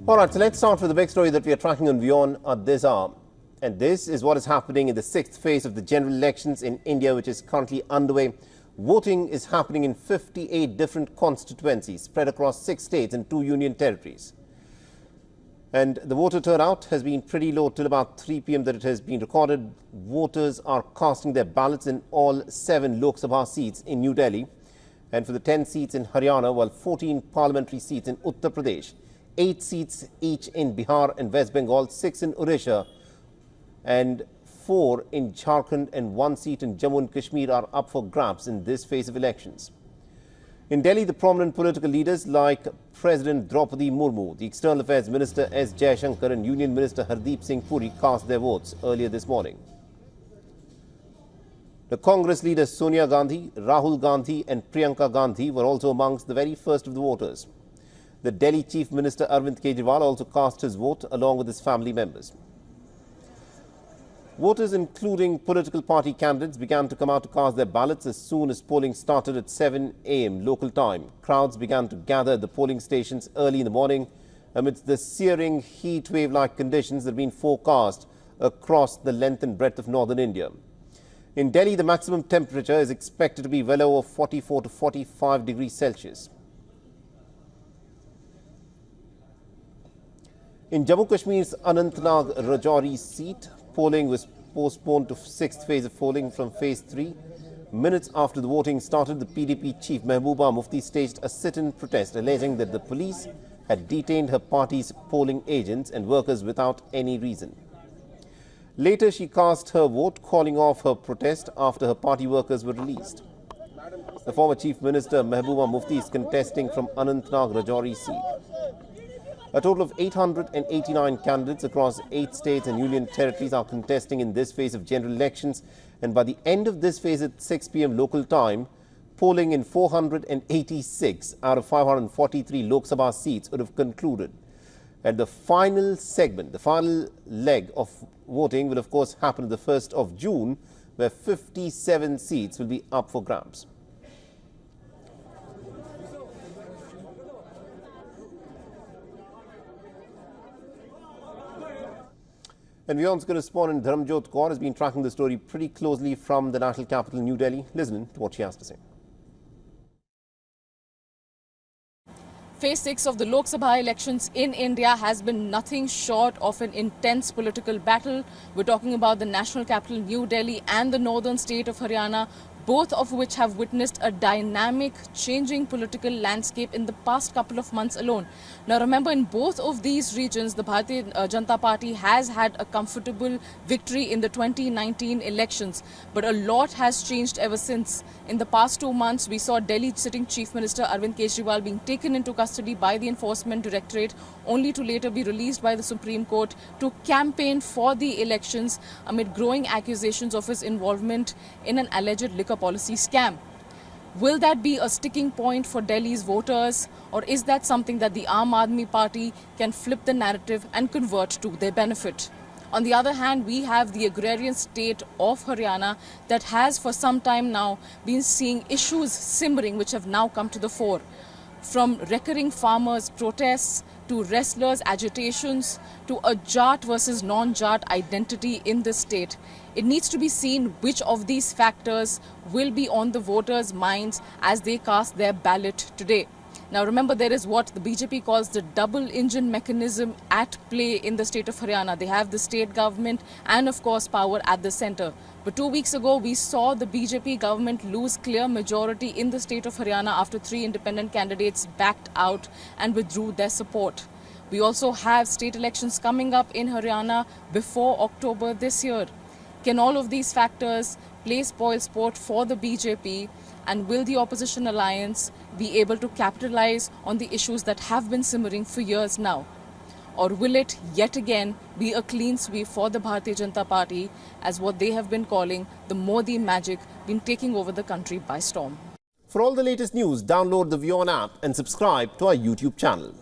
All right, so let's start with the big story that we are tracking on WION at this hour. And this is what is happening in the sixth phase of the general elections in India, which is currently underway. Voting is happening in 58 different constituencies spread across 6 states and 2 union territories. And the voter turnout has been pretty low till about 3 p.m. that it has been recorded. Voters are casting their ballots in all 7 Lok Sabha seats in New Delhi, and for the 10 seats in Haryana, while 14 parliamentary seats in Uttar Pradesh, 8 seats each in Bihar and West Bengal, 6 in Odisha, and 4 in Jharkhand and 1 seat in Jammu and Kashmir are up for grabs in this phase of elections. In Delhi, the prominent political leaders like President Draupadi Murmu, the External Affairs Minister S. Jaishankar and Union Minister Hardeep Singh Puri cast their votes earlier this morning. The Congress leaders Sonia Gandhi, Rahul Gandhi and Priyanka Gandhi were also amongst the very first of the voters. The Delhi Chief Minister Arvind Kejriwal also cast his vote along with his family members. Voters, including political party candidates, began to come out to cast their ballots as soon as polling started at 7 a.m. local time. Crowds began to gather at the polling stations early in the morning amidst the searing heat wave-like conditions that have been forecast across the length and breadth of northern India. In Delhi, the maximum temperature is expected to be well over 44 to 45 degrees Celsius. In Jammu Kashmir's Anantnag Rajouri seat, polling was postponed to 6th phase of polling from phase 3. Minutes after the voting started, the PDP chief Mehbooba Mufti staged a sit-in protest alleging that the police had detained her party's polling agents and workers without any reason. Later, she cast her vote, calling off her protest after her party workers were released. The former chief minister Mehbooba Mufti is contesting from Anantnag Rajouri seat. A total of 889 candidates across 8 states and union territories are contesting in this phase of general elections, and by the end of this phase at 6 p.m. local time, polling in 486 out of 543 Lok Sabha seats would have concluded. And the final segment, the final leg of voting will of course happen on the 1st of June, where 57 seats will be up for grabs. And WION's correspondent Dharamjot Kaur has been tracking the story pretty closely from the national capital, New Delhi. Listen to what she has to say. Phase 6 of the Lok Sabha elections in India has been nothing short of an intense political battle. We're talking about the national capital, New Delhi, and the northern state of Haryana, both of which have witnessed a dynamic, changing political landscape in the past couple of months alone. Now remember, in both of these regions, the Bharatiya Janata Party has had a comfortable victory in the 2019 elections. But a lot has changed ever since. In the past 2 months, we saw Delhi sitting Chief Minister Arvind Kejriwal being taken into custody by the Enforcement Directorate, only to later be released by the Supreme Court to campaign for the elections amid growing accusations of his involvement in an alleged liquor policy scam. Will that be a sticking point for Delhi's voters, or is that something that the Aam Aadmi Party can flip the narrative and convert to their benefit? On the other hand, we have the agrarian state of Haryana that has for some time now been seeing issues simmering which have now come to the fore. From recurring farmers' protests to wrestlers' agitations to a Jat versus non-Jat identity in the state. It needs to be seen which of these factors will be on the voters' minds as they cast their ballot today. Now remember, there is what the BJP calls the double engine mechanism at play in the state of Haryana. They have the state government and of course power at the centre. But 2 weeks ago, we saw the BJP government lose clear majority in the state of Haryana after 3 independent candidates backed out and withdrew their support. We also have state elections coming up in Haryana before October this year. Can all of these factors play spoil sport for the BJP, and will the opposition alliance be able to capitalize on the issues that have been simmering for years now? Or will it yet again be a clean sweep for the Bharatiya Janata Party, as what they have been calling the Modi magic been taking over the country by storm? For all the latest news, download the WION app and subscribe to our YouTube channel.